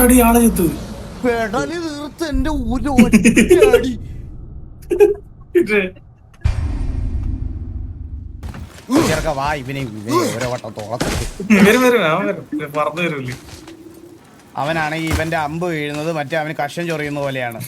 ഒറ്റടി ആളെ ചെത്ത് പെടലി തീർത്ത് എന്റെ ഒറ്റടി. വാ ഇവനെ ഓരോ വട്ടം പറഞ്ഞു തരൂല്ലേ. അവനാണെങ്കിൽ ഇവന്റെ അമ്പ് വീഴുന്നത് മറ്റേ അവന് കഷം ചൊറിയുന്ന പോലെയാണ്.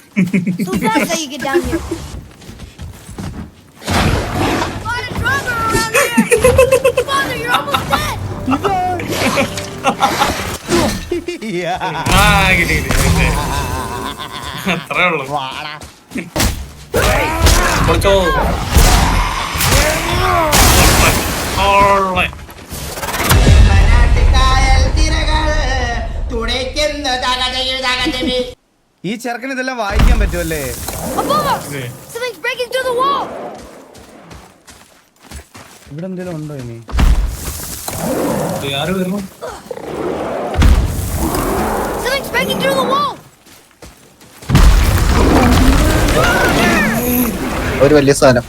അത്രേ ഉള്ളു. ഈ ചെറുക്കന് ഇതെല്ലാം വായിക്കാൻ പറ്റുമല്ലേ? ഇവിടെ എന്തെങ്കിലും ഉണ്ടോ ഇനി? ആര് വരുന്നു? ഒരു വലിയ സാധനം.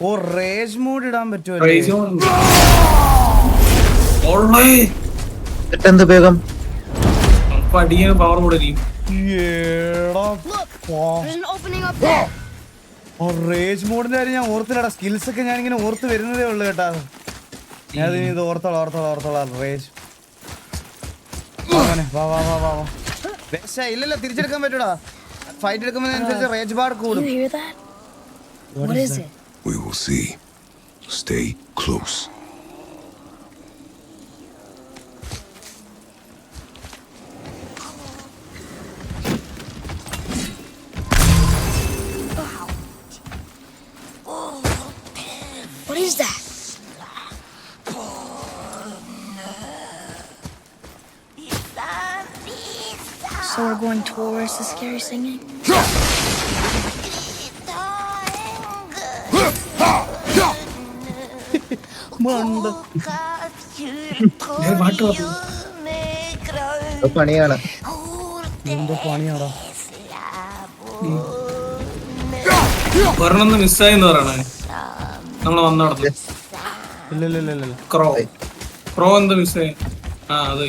ഓ റേജ് മോഡ് ഇടാൻ പറ്റുമോ? എന്ത് ഉപയോഗം? പവർ കൂടെ റേജ് മോഡിന്റെ കാര്യം ഞാൻ ഓർത്തില്ലടാ. സ്കിൽസ് ഒക്കെ ഞാനിങ്ങനെ ഓർത്ത് വരുന്നതേ ഉള്ളു കേട്ടാ. ഞാൻ ഇത് ഓർത്തോളാം. റേജ് ഇല്ലല്ലോ, തിരിച്ചെടുക്കാൻ പറ്റൂടാ. ഫൈറ്റ് എടുക്കുമ്പോഴനുസരിച്ച് റേജ് ബാർ കൂടും. We will see. Stay close. What is that? So we're going towards the scary singing? പണിയാണ്. എന്തോ പണിയാടാ. ഒരെണ്ണം മിസ്സായെന്ന് പറയണേ. നമ്മള് വന്നോടത്ത് ഇല്ല ക്രോ എന്ത് മിസ്സായി? അതെ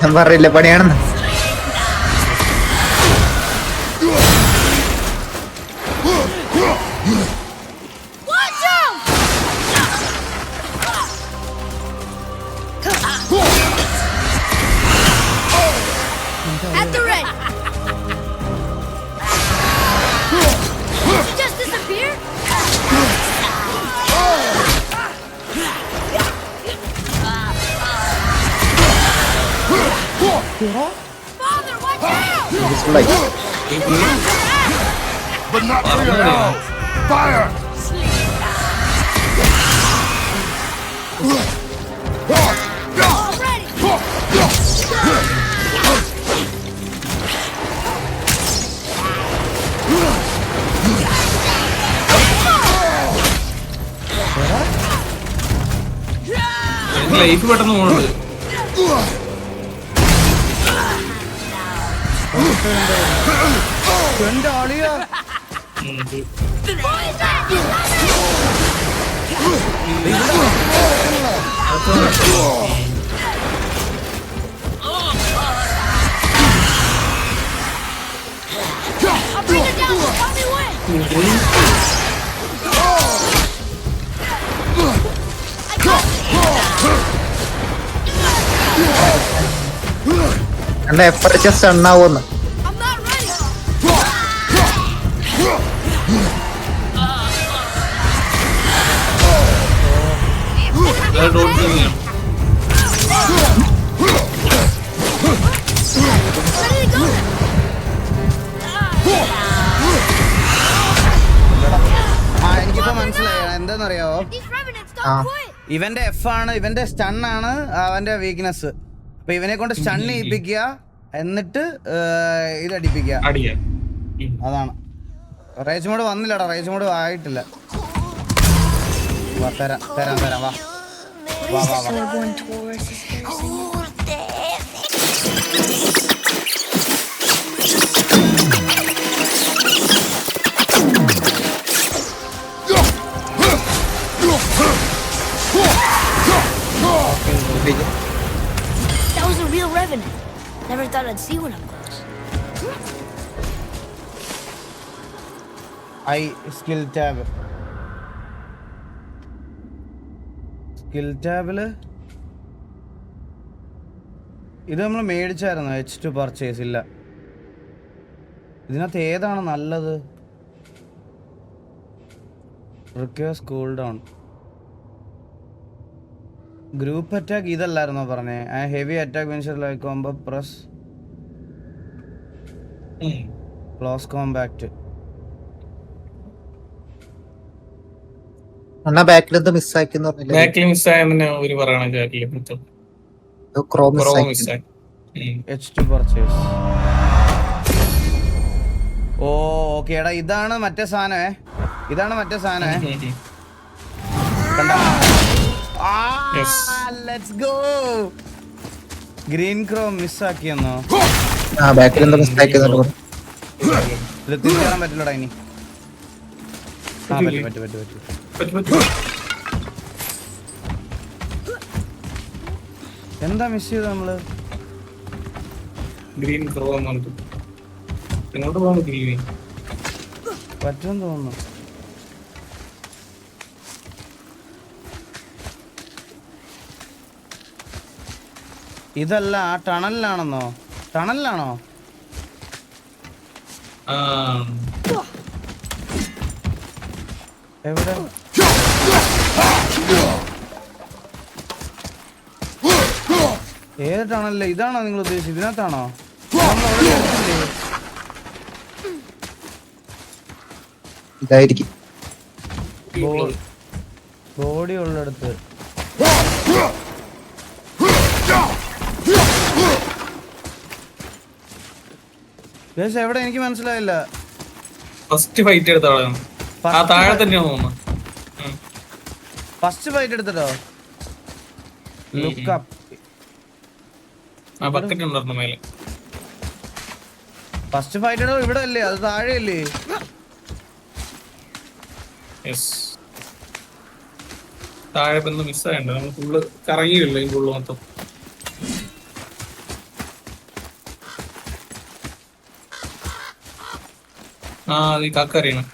ഞാൻ പറയില്ല പണിയാണെന്ന്. At the ready. Did you just disappear? Father, watch out! but not for your arrow. Fire! Life പെട്ടെന്ന് പോകുന്നുണ്ട്. എന്റെ ആളിയാ എന്റെ എപ്പറച്ച സണ്ണാവൂന്ന്. എനിക്കിപ്പോ മനസ്സിലായി എന്താന്നറിയാവോ, ആ ഇവന്റെ എഫ് ആണ്, ഇവന്റെ സ്റ്റൺ ആണ് അവന്റെ വീക്ക്നെസ്. അപ്പൊ ഇവനെ കൊണ്ട് സ്റ്റൺ ചെയ്യിപ്പിക്കുക, എന്നിട്ട് ഇത് അടിപ്പിക്കുക. അതാണ്. റേജ് മോഡ് വന്നില്ലടാ, റേജ് മോഡ് ആയിട്ടില്ല. തരാം തരാം തരാം, വാ വാ വാ So we're going towards the scary singing. That was a real revenant. Never thought I'd see one up close. Skill tab. Skill ടാബില് ഇത് നമ്മൾ മേടിച്ചായിരുന്നു. H2 പർച്ചേസ് ഇല്ല. ഇതിനകത്ത് ഏതാണ് നല്ലത്? Request cool down. Group attack ഇതല്ലായിരുന്നോ പറഞ്ഞേ? Heavy attack venture like combo press close compact. എന്നാ ബാക്കിൽ എന്ത് മിസ്സാക്കിന്ന് പറഞ്ഞില്ലേ? ബാക്കിൽ മിസ്സായെന്ന് ഒരു പറയണ ക്രോം മിസ്സായി. H2 purchase. ഓ ഓക്കെ എടാ, ഇതാണ് മറ്റേ സാധനമേ, ഇതാണ് മറ്റേ സാധനമേ. Let's go. ഗ്രീൻ ക്രോം മിസ്സാക്കിയെന്നോ? ആ ബാക്കിൽ എന്താ മിസ്സാക്കിയെന്ന് പറഞ്ഞു. ഇത് തിരിച്ചറിയാൻ പറ്റില്ലടാ ഇനി. ആ പറ്റും. എന്താ മിസ് ചെയ്തത് നമ്മള്? ഗ്രീൻ ക്രോ എങ്ങോട്ട് പോകാൻ ഗ്രീൻ പറ്റുമെന്ന് തോന്നുന്നു. ഇതല്ല, ആ ടണലിലാണെന്നോ? ടണലിലാണോ? എവിടെ? ഏത് ടണലില്? ഇതാണോ നിങ്ങൾ ഉദ്ദേശിച്ചത്? ഇതിനകത്താണോ? ഇതായിരിക്കും ബോഡി ഉള്ളടത്ത്. എവിടെ? എനിക്ക് മനസ്സിലായില്ല. ഫസ്റ്റ് ഫൈറ്റ് എടുത്ത ആളാണ്. ആ താഴെ തന്നെയാണ് തോന്നുന്നു. ഫസ്റ്റ് ഫൈറ്റ് എടുത്തിട്ടോ? Look up. ആ ബക്കറ്റ് ഉണ്ടായിരുന്നു മേലെ. ഫസ്റ്റ് ഫൈറ്റ് എടുത്തോ? ഇവിടെ അല്ലേ? അത് താഴെ അല്ലേ? താഴെ ഇപ്പൊ മിസ്സായണ്ട്. നമ്മൾ ഫുള്ള് കറങ്ങിയില്ല ഈ ഫുള്ള് മൊത്തം. ആ അത് കാക്കറിയണം.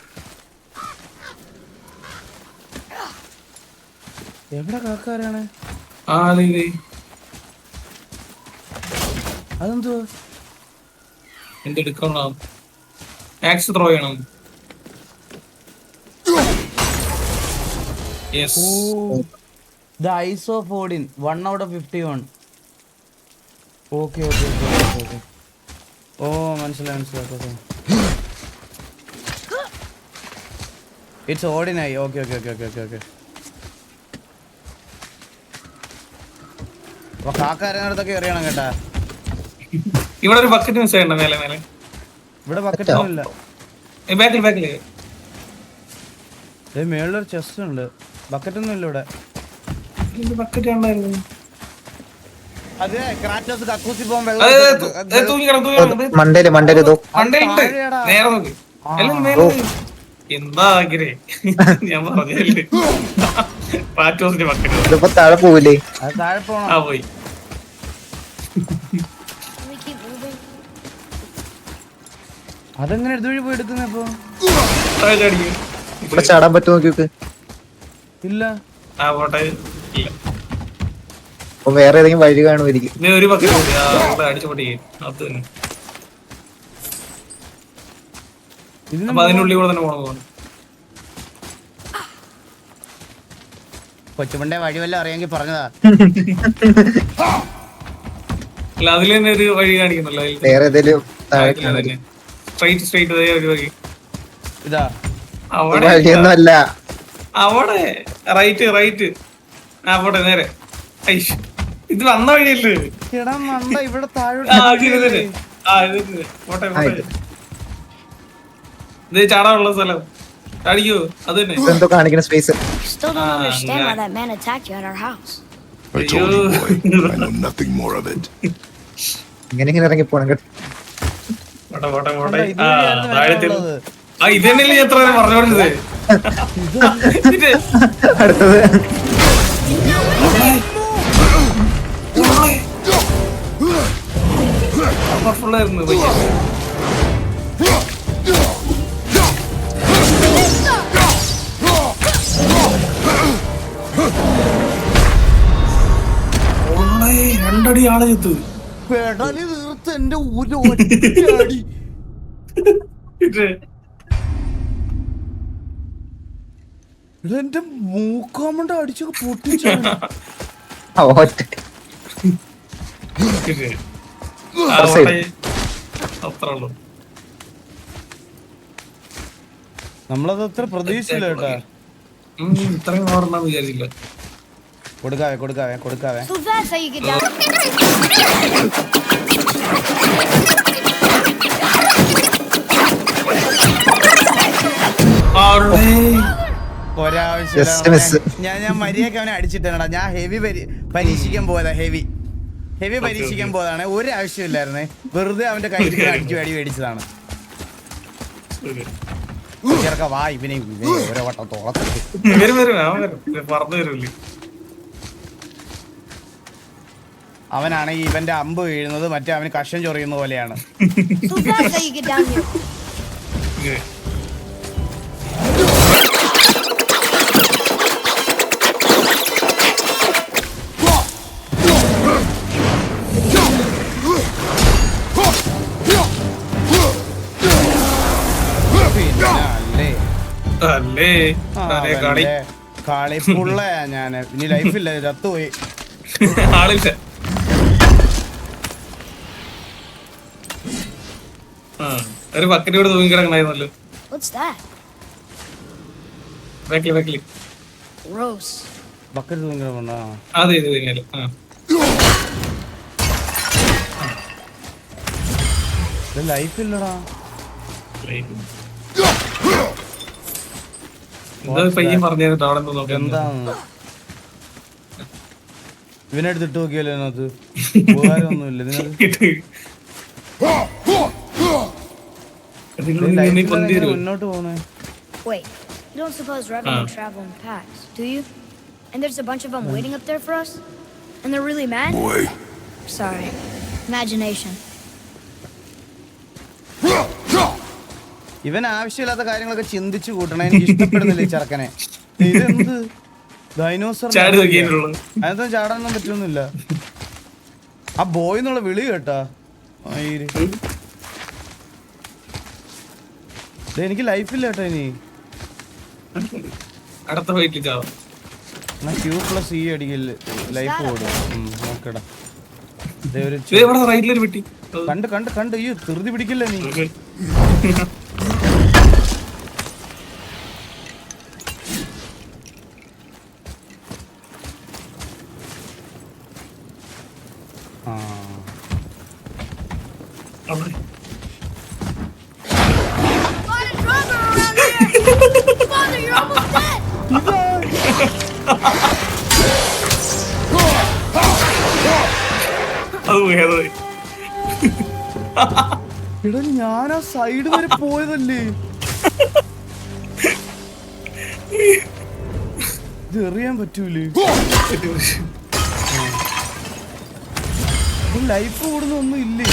എവിടെ കാക്കാരാണ്? ആ അതെ അതെന്തോ എന്തെടുക്കണം? ആക്സ് ത്രോ ചെയ്യണം. The Eyes of Odin 1 out of 51. Okay. ഓ മനസ്സിലായി. ഇറ്റ്സ് ഓർഡിനായി. ഓക്കെ. അപ്പൊ കാക്കാരടുത്തൊക്കെ എറിയണം കേട്ടാ. ഇവിടെ ഒരു ബക്കറ്റ് മിസ്സായിട്ടുണ്ട് മേലെ. ഇവിടെ ബക്കറ്റ് ഒന്നും ഇല്ല. ബാക്കില് മേളിലൊരു ചെസ്റ്റ് ഉണ്ട്. ബക്കറ്റ് ഒന്നും ഇല്ല ഇവിടെ. ബക്കറ്റ് ഉണ്ടായിരുന്നു. അത് ക്രാറ്റോസ് കക്കൂസി പോകാൻ മണ്ടേല് നേരെ നോക്ക്. എന്താ ഞാൻ പറഞ്ഞല്ലേ പാറ്റോസിന്റെ ബക്കറ്റ് താഴെ പോവില്ലേ? താഴെ പോണം. പോയി. We keep moving. അതെങ്ങനെ ഇതുവഴി പോയി എടുക്കുന്ന ഇപ്പൊ? ഇവിടെ ചാടാൻ പറ്റുമോ നോക്കി? ഇല്ല. പോട്ടെ. ഇല്ല. അപ്പൊ വേറെ ഏതെങ്കിലും വഴി കാണുമായിരിക്കും. ഒരു ബക്കറ്റ് അടിച്ചു പൊട്ടിക്കേ. അത് തന്നെ. അപ്പൊ അതിനുള്ളിൽ കൂടെ തന്നെ പോകണം. കൊച്ചുമണ്ടെ വഴി വല്ല അറിയാമെങ്കിൽ പറഞ്ഞതാ. അല്ല അതിൽ തന്നെ ഒരു വഴി കാണിക്കുന്നല്ലോ. വേറെ ഏതെങ്കിലും സ്ട്രൈറ്റ് ഒരു വഴി. ഇതാ വഴിയൊന്നും അല്ല. അവിടെ റൈറ്റ്. പോട്ടെ നേരെ. ഇത് വന്ന വഴിയല്ലേ? എടാ മണ്ട ഇവിടെ താഴോട്ട്. പോട്ടെ. ഇത് ചാടാനുള്ള സ്ഥലം. അടിക്കോ? അത് തന്നെ. എന്തോ കാണിക്കുന്ന space. Still don't understand why that man attacked you at our house. I told you, boy. I know nothing more of it. ഇങ്ങനെ ഇറങ്ങി പോണം കേട്ടോ. പോട്ടെ. ഇത് തന്നെയല്ലേ എത്ര പറഞ്ഞോണ്ടത്. അടുത്തത് ഫുള്ളായിരുന്നു പയ്യ. രണ്ടടി ആളെ ചെത്ത്. പെടലി തീർത്ത് എന്റെ ഒരു ഒറ്റയടി. എന്റെ മൂക്കാമണ്ട അടിച്ചൊക്കെ പൊട്ടിച്ചാണ്. നമ്മളത് അത്ര പ്രതീക്ഷിച്ചില്ല കേട്ടാ. ഇത്രയും ഓർമ്മ വിചാരിച്ചില്ല. കൊടുക്കാവേ. So that's how you get down. ഞാൻ മര്യാദക്ക് അവനെ അടിച്ചിട്ടാ. ഞാൻ ഹെവി പരീക്ഷിക്കാൻ പോയതാണ്. ഒരു ആവശ്യമില്ലായിരുന്നേ. വെറുതെ അവന്റെ കയ്യിൽ അടിച്ചു അടി മേടിച്ചതാണ്. ചെറുക്ക വാ ഇവനെ ഓരോ വട്ടം അവനാണെങ്കിൽ ഇവന്റെ അമ്പ് വീഴുന്നത് മറ്റേ അവന് കഷം ചൊറിയുന്ന പോലെയാണ്. So that's how you get down here. കളി പുള്ളയാ ഞാന്. ഇനി ലൈഫില്ല, ചത്തുപോയി. ആളില്ല. ഒരു ബക്കറ്റ് കൂടെ തൂങ്ങി കിടക്കണായിരുന്നല്ലോ. What's that? ബാക്കില് Gross. ബക്കറ്റ് തൂങ്ങി കിടക്കണോ? അതെ ഇത് കഴിഞ്ഞാല് ലൈഫില്ലടാ. എന്താ പയ്യൻ പറഞ്ഞു അവിടെ നോക്കാം. എന്താന്ന് ഇവനെടുത്തിട്ട് നോക്കിയല്ലോ അതിനകത്ത് ഉപകാരമൊന്നുമില്ല. മുന്നോട്ട് പോണേ. Wait, you don't suppose revenue travel in packs, do you? And there's a bunch of them waiting up there for us? And they're really mad? Boy. Sorry. Imagination. ഇവൻ ആവശ്യമില്ലാത്ത കാര്യങ്ങളൊക്കെ ചിന്തിച്ചു കൂട്ടണേ. എനിക്ക് ഇഷ്ടപ്പെടുന്നില്ല ഈ ചെറുക്കനെ. ഇതെന്ത് ഡൈനോസർ? അതിനകത്ത് ചാടാനൊന്നും പറ്റൊന്നുമില്ല. ആ ബോയ് എന്നുള്ള വിളി കേട്ടാ. എനിക്ക് ലൈഫില്ല കേട്ടോ. ഇനി Q+E അടിക്കല് ലൈഫ് ഓടും. നോക്കടാ കണ്ട് ഈ ധൃതി പിടിക്കില്ല നീ. അത് പോയി അത് പോയി. എടാ ഞാൻ ആ സൈഡ് വരെ പോയതല്ലേ, ഇത് എറിയാൻ പറ്റൂലേ? ലൈഫ് കൂടുന്ന ഒന്നും ഇല്ലേ?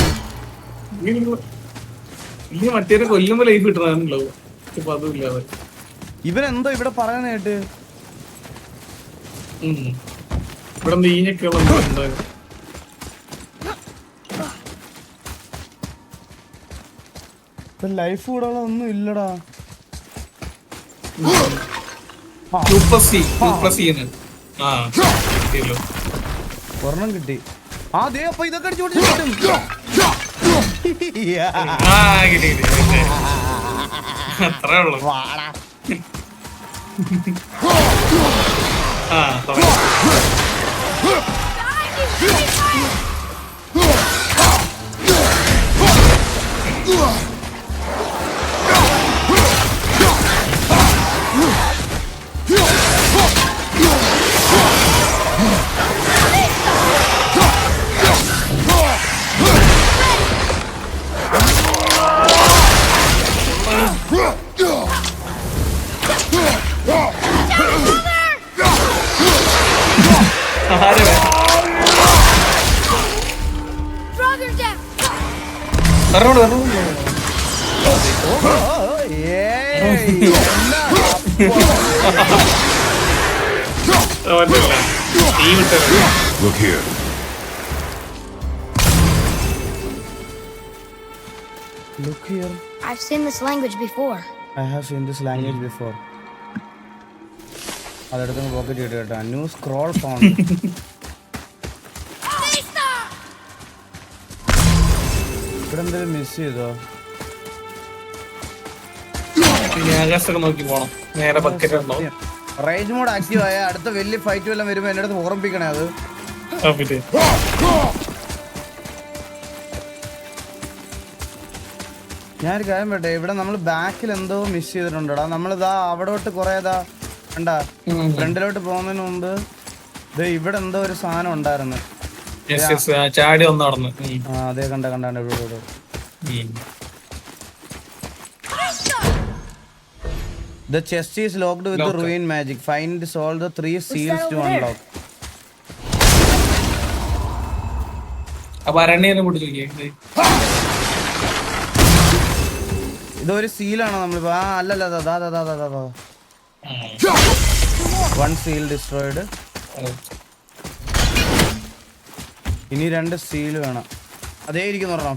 ഇല്ല മറ്റേ കൊല്ലുമ്പോ ലൈഫ് കിട്ടുന്നതാണല്ലോ, ഇപ്പൊ അതും ഇല്ലാതെ. ഇവനെന്തോ ഇവിടെ പറയുന്ന കേട്ട് ഇവിടെ നീഞ്ഞൊക്കെയുള്ള ലൈഫ് കൂടാനുള്ള ഒന്നും ഇല്ലടാ. ഒരെണ്ണം കിട്ടി. ആ ദേ അപ്പൊ ഇതൊക്കെ അടിച്ചു അത്രേ ഉള്ളു. Look here. Look here. I've seen this language before. I have seen this language before. അതെടുത്ത് പോക്കറ്റ് ഇട്ട് കേട്ടോ. New scroll found. ഇവിടെ എന്തെങ്കിലും മിസ് ചെയ്തോ? നോക്കി പോണം. നേരെ ബക്കറ്റ് ഉണ്ടോ? റേഞ്ച് മോഡ് ആക്റ്റീവ് ആയ അടുത്ത വലിയ ഫൈറ്റ് എല്ലാം വരുമ്പോ എന്റെ അടുത്ത് ഓർമ്മിപ്പിക്കണേ അത്. ഞാനൊരു കാര്യം പറയട്ടെ, ഇവിടെ നമ്മൾ ബാക്കിൽ എന്തോ മിസ് ചെയ്തിട്ടുണ്ടോടാ. നമ്മളിതാ അവിടോട്ട് കുറെ കണ്ടാ ഫ്രണ്ടിലോട്ട് പോകുന്നതിന് മുമ്പ് ഇവിടെ എന്തോ ഒരു സാധനം ഉണ്ടായിരുന്നു. ചാടി ഒന്ന് നടന്നു. അതെ കണ്ടാണ്ട് ഇവിടെ. The chest is locked with the ruin magic. Find solve the 3 seals to unlock. ഇതൊരു സീലാണോ നമ്മളിപ്പോ? അല്ലല്ല, വൺ സീൽ ഡിസ്ട്രോയിഡ്. ഇനി 2 സീല് വേണം. അതേ ഇരിക്കുന്നു പറഞ്ഞോ.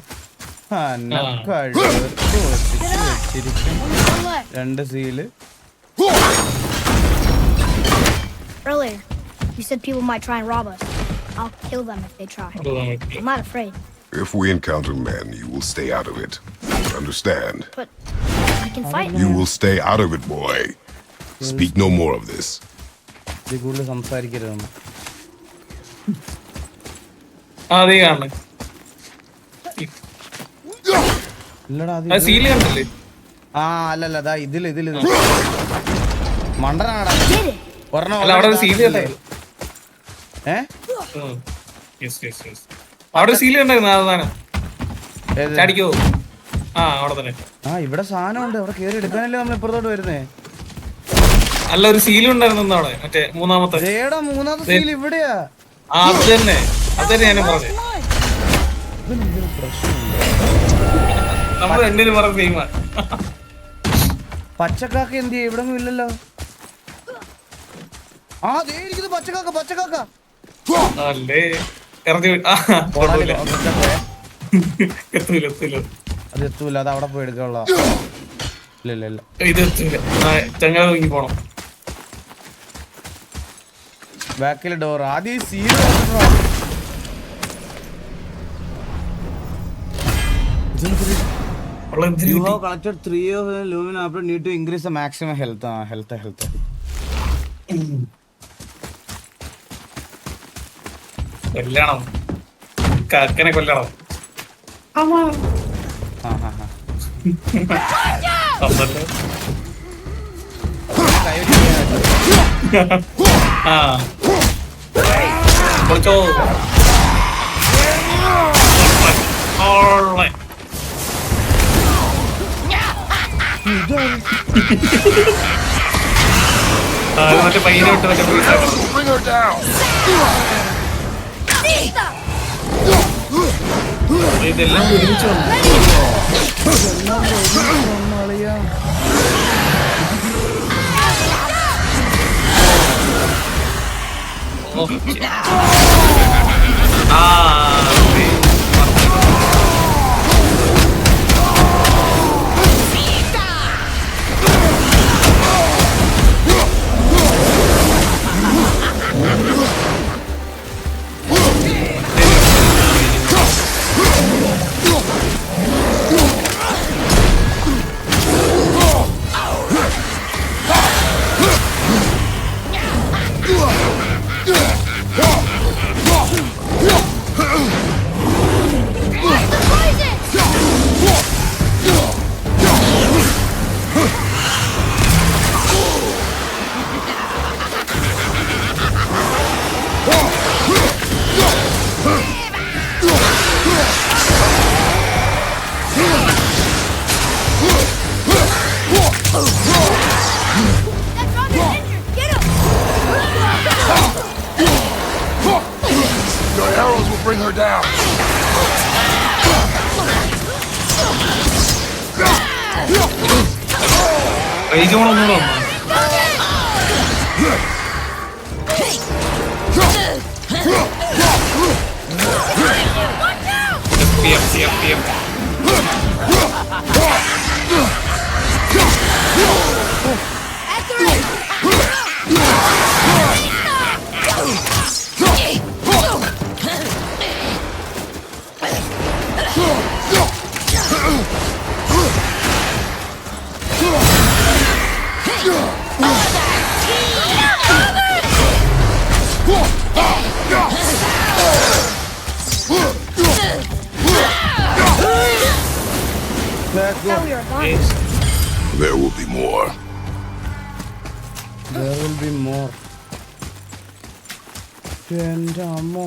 2 seal. Earlier, you said people might try and rob us. I'll kill them if they try. I'm not afraid. If we encounter men, you will stay out of it. Understand? But I can fight. You will stay out of it, boy. Speak no more of this. കൂടുതൽ സംസാരിക്കരുതെന്ന്. ഇല്ലടാ അല്ലല്ല ഇതില് മണ്ടനാടാ. അവിടെ seal ചാടിക്കോ. അവിടെ തന്നെ ഇവിടെ സാധനം ഉണ്ട്. അവിടെ കേറി എടുക്കാനല്ലേ നമ്മൾ ഇപ്പുറത്തോട്ട് വരുന്നേ. അല്ല ഒരു സീലും ഉണ്ടായിരുന്നു അവിടെ, മറ്റേ മൂന്നാമത്തെ സീൽ ഇവിടെയാ. അത് തന്നെ ഞാനും പറഞ്ഞത്. നമ്മൾ രണ്ടിനും പറഞ്ഞ സെയിമാ. പച്ചക്കാക്ക എന്ത് ചെയ്യും? ഇവിടെ ഇല്ലല്ലോ. പച്ചക്കാക്ക അല്ലേ ഇറങ്ങി അത് എത്തൂല. അത് അവിടെ പോയി എടുക്കാനുള്ള. ഇല്ല ഇത് എത്തൂല. ചങ്ങല നോക്കി പോണം. ബാക്കിലെ ഡോർ ആദ്യം seal. You have collected 3 of the lumen after need to increase the maximum health. Health. കൊല്ലണം, കാക്കനെ കൊല്ലണം. കൈ ആ പൊളിച്ചോ. ഓളെ. ആ, ഇത് മറ്റേ പയ്യനെ വിട്ട് മറ്റേ Bring her down. ഇതെല്ലാം ഒരുമിച്ച് വന്നു. ഓ, ആ okay. Your arrows will bring her down. Rage ഒന്നുകൂടെ വന്നു. FP. Let's go. Thought we were gone. There will be more. There will be more. എന്റെ അമ്മോ.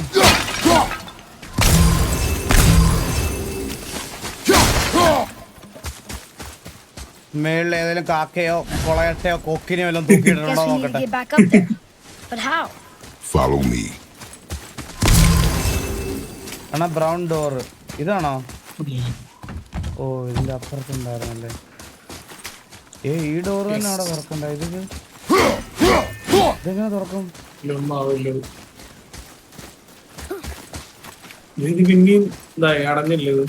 മേളിൽ ഏതെങ്കിലും കാക്കയോ കൊളയട്ടയോ കൊക്കിനെയോ എല്ലാം Guess തൂക്കിയിട്ടുണ്ടോ we need to നോക്കട്ടെ. get back up there. But how? Follow me. ആണോ brown door ഇതാണോ? ഓ ഇതിന്റെ അപ്പുറത്തുണ്ടായിരുന്നല്ലേ. ഈ ഡോർ തന്നെ അവിടെ തുറക്കണ്ട. ഇതെങ്ങനെ തുറക്കും? ഇത് പിന്നെയും ഇതായി അടഞ്ഞില്ല ഇത്.